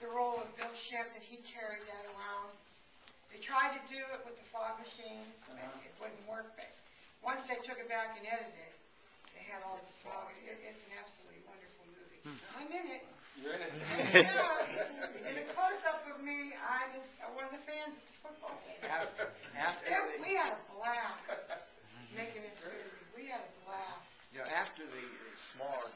the roll of Bill Ship, and he carried that around. They tried to do it with the fog machines, but it wouldn't work. But once they took it back and edited it, they had all the smog. It's an absolutely wonderful movie. I'm in it. You're in it. You did a close-up of me. I'm one of the fans at the football game. We had a blast making this movie. We had a blast. You know, after the smog,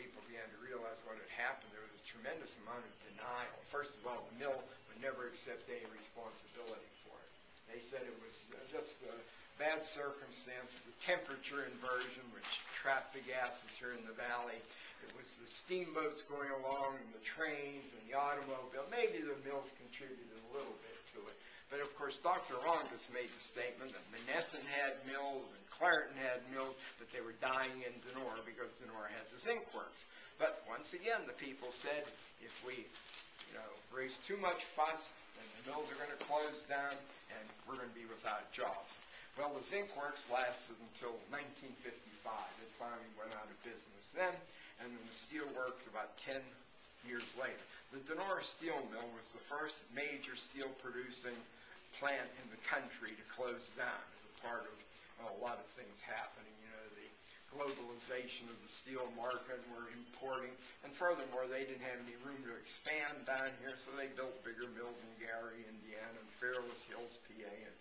people began to realize what had happened. There was a tremendous amount of denial. First of all, the mill would never accept any responsibility for it. They said it was just a bad circumstance, the temperature inversion, which trapped the gases here in the valley. It was the steamboats going along and the trains and the automobile. Maybe the mills contributed a little bit to it. But of course, Dr. Ronkus made the statement that Monessen had mills and Clareton had mills, but they were dying in Donora because Donora had the zinc works. But once again, the people said, if we raise too much fuss, then the mills are going to close down and we're going to be without jobs. Well, the zinc works lasted until 1955. It finally went out of business then, and then the steel works about 10 years later. The Donora Steel Mill was the first major steel producing plant in the country to close down as a part of a lot of things happening. You know, the globalization of the steel market, we're importing, and furthermore, they didn't have any room to expand down here, so they built bigger mills in Gary, Indiana, and Fairless Hills, PA, and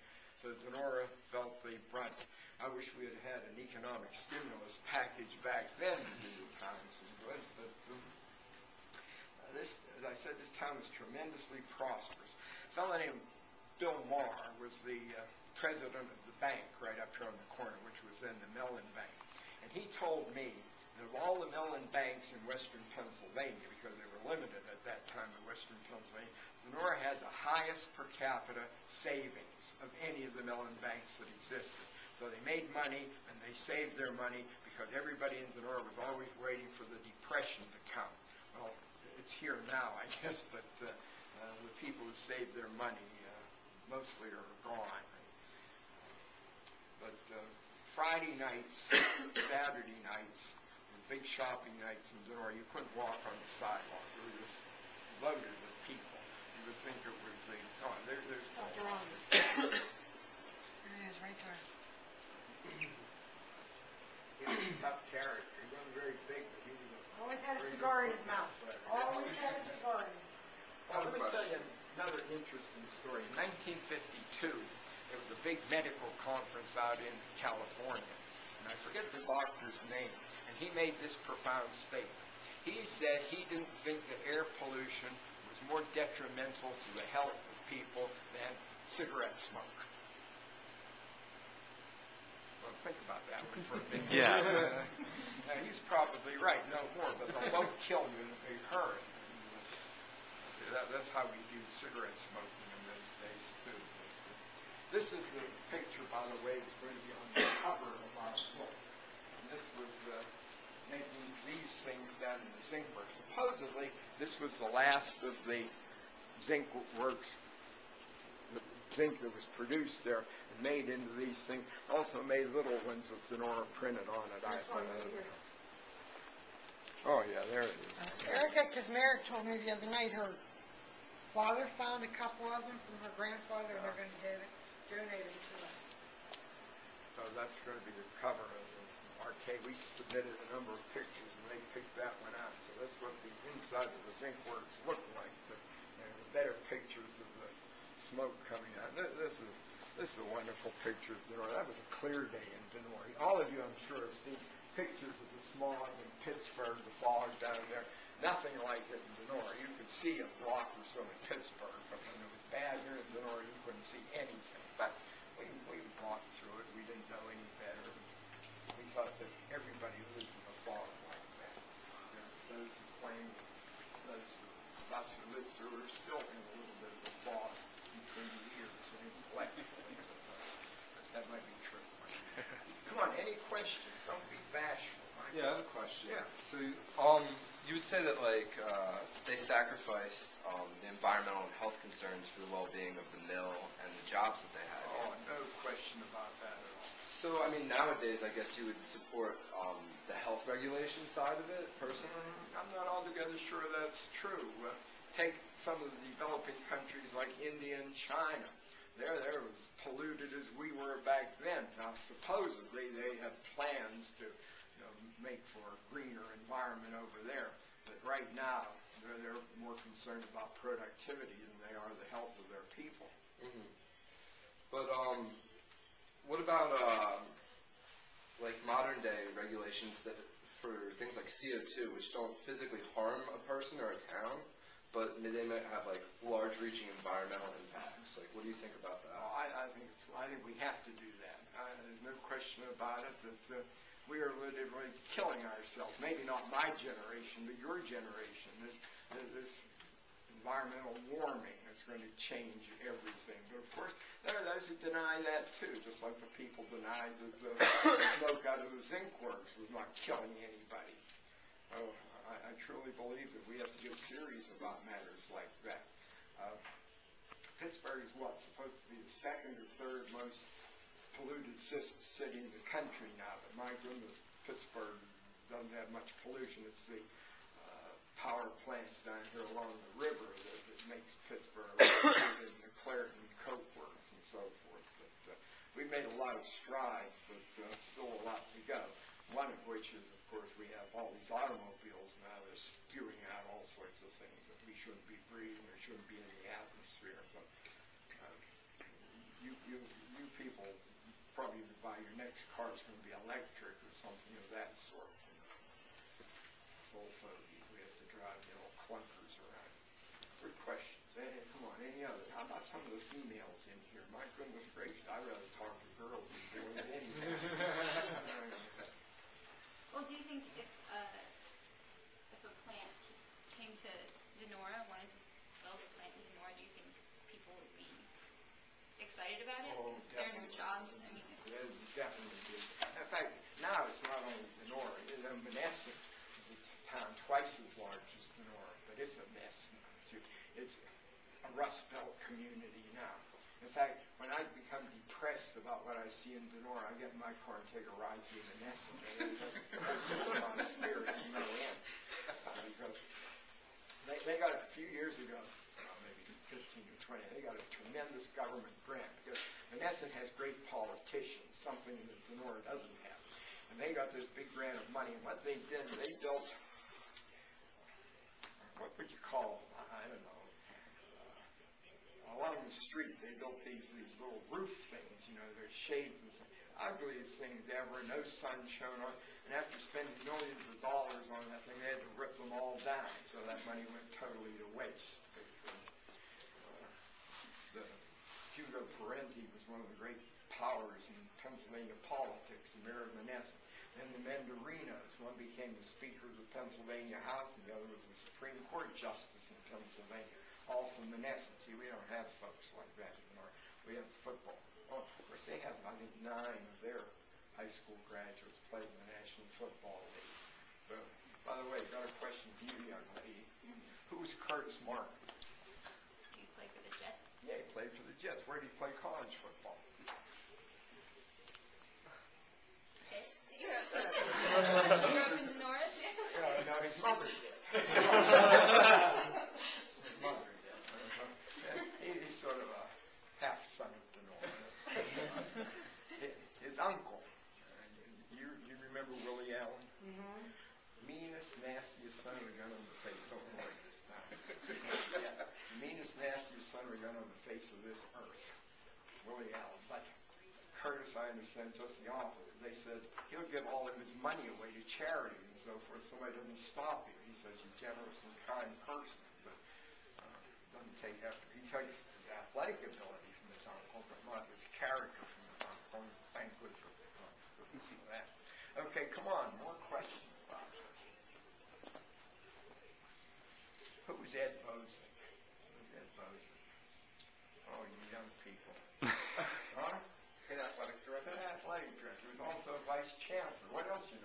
so Donora felt the brunt. I wish we had had an economic stimulus package back then to do the town some good, but this, as I said, this town was tremendously prosperous. A fellow named Bill Marr was the president of the bank right up here on the corner, which was then the Mellon Bank. And he told me that of all the Mellon banks in western Pennsylvania, because they were limited at that time in western Pennsylvania, Donora had the highest per capita savings of any of the Mellon banks that existed. So they made money and they saved their money because everybody in Donora was always waiting for the Depression to come. Well, it's here now, I guess, but the people who saved their money mostly are gone. But Friday nights, Saturday nights, were big shopping nights in Donora. You couldn't walk on the sidewalks. They were just loaded with people. You would think it was the... Oh, there's... Dr. Ronkus. There he is, right there. He was a tough character. He wasn't very big, but he was a... Always had a cigar in his mouth. Always had a cigar in his mouth. Well, let me tell you another interesting story. In 1952, there was a big medical conference out in California, and I forget the doctor's name, and he made this profound statement. He said he didn't think that air pollution was more detrimental to the health of people than cigarette smoke. Well, think about that one for a minute. Yeah. Now, he's probably right, no more, but they'll both kill you in a big hurry. That's how we viewed cigarette smoking in those days, too. This is the picture, by the way, it's going to be on the cover of our book. And this was making these things down in the zinc works. Supposedly, this was the last of the zinc works, the zinc that was produced there and made into these things. Also made little ones with Donora printed on it. Oh, yeah, there it is. Erica Kazmarek told me the other night her father found a couple of them from her grandfather, and they're going to donate them to us. So that's going to be the cover of the arcade. We submitted a number of pictures, and they picked that one out. So that's what the inside of the zinc works looked like. But the better pictures of the smoke coming out. This is a wonderful picture of Donora. That was a clear day in Donora. All of you, I'm sure, have seen pictures of the smog in Pittsburgh, the fog down there. Nothing like it in Donora. You could see a block or so in Pittsburgh, but when it was bad here in Donora, you couldn't see anything. But we walked through it. We didn't know any better. We thought that everybody lives in a fog like that. Those who claim, those of us who live through it are still in a little bit of a fog between the ears and intellect. That might be true. Come on, any questions? Don't be bashful. Yeah, I have a question. Yeah. So, you would say that, like, they sacrificed the environmental and health concerns for the well-being of the mill and the jobs that they had. Oh, no question about that at all. So, I mean, nowadays, I guess you would support the health regulation side of it, personally? I'm not altogether sure that's true. Take some of the developing countries like India and China. They're as polluted as we were back then. Now, supposedly, they have plans to make for a greener environment over there. But right now, they're more concerned about productivity than they are the health of their people. Mm-hmm. But what about like modern day regulations that for things like CO2, which don't physically harm a person or a town, but they might have like large-reaching environmental impacts? Like, what do you think about that? I think we have to do that. There's no question about it that we are literally killing ourselves. Maybe not my generation, but your generation. This environmental warming is going to change everything. But of course, there are those who deny that too, just like the people denied that the smoke out of the zinc works was not killing anybody. Oh, I truly believe that we have to get serious about matters like that. Pittsburgh is supposed to be the second or third most polluted city in the country now, but my goodness, Pittsburgh doesn't have much pollution. It's the power plants down here along the river that makes Pittsburgh polluted, and the Clairton Coke Works and so forth. But we've made a lot of strides, but still a lot to go. One of which is, of course, we have all these automobiles now that are spewing out all sorts of things that we shouldn't be breathing or shouldn't be in the atmosphere. So you people probably buy your next car is going to be electric or something of that sort. It's old fogies. We have to drive clunkers around. Good questions. Come on, any other? How about some of those emails in here? My goodness gracious, I'd rather talk to girls than boys anyway. Well, do you think if a plant came to Denora, wanted to build a plant in Denora, do you think people would be excited about it? Oh, There are no jobs. I mean, definitely. In fact, now it's not only Denora. Menneson is a town twice as large as Denora, but it's a mess now. It's a Rust Belt community now. In fact, when I become depressed about what I see in Denora, I get in my car and take a ride through Menneson. My spirits no end. Because they got a few years ago, maybe 15 or 20, they got a tremendous government grant because Menneson has great politicians, something that Denora doesn't have. And they got this big grant of money, and what they did, they built, what would you call them? I don't know. Along the street, they built these little roof things, they're shaped and ugliest things ever, no sun shone on. And after spending millions of dollars on that thing, they had to rip them all down. So that money went totally to waste. Hugo Parenti was one of the great powers in Pennsylvania politics, the mayor of Menneson. Then the Mendarinos, one became the Speaker of the Pennsylvania House, and the other was the Supreme Court Justice in Pennsylvania, all from Menneson. See, we don't have folks like that anymore. We have football. Well, of course, they have, I think, 9 of their high school graduates played in the National Football League. So, by the way, got a question for you, young lady. Who's Curtis Martin? he played for the Jets. Yeah, he played for the Jets. Where did he play college football? He grew up in Denora, too. No, his mother did. His mother did. He's sort of a half-son of Denora. His uncle, you remember Willie Allen? Mm-hmm. Meanest, nastiest son of a gun on the face. Don't worry this time. Yeah, the meanest, nastiest son of a gun on the face of this earth. Willie Allen. But Curtis, I understand, just the opposite. They said he'll give all of his money away to charity and so forth. Somebody doesn't stop him. He says he's a generous and kind person, but doesn't take after. He takes his athletic ability from his uncle, but not his character from his uncle. Thank goodness for that. Okay, come on, more questions about this. Who was Ed Bozek? Who was Ed Bozek? Oh, you young people. Huh? An athletic director? An athletic director. He was also a vice chancellor. What else you know?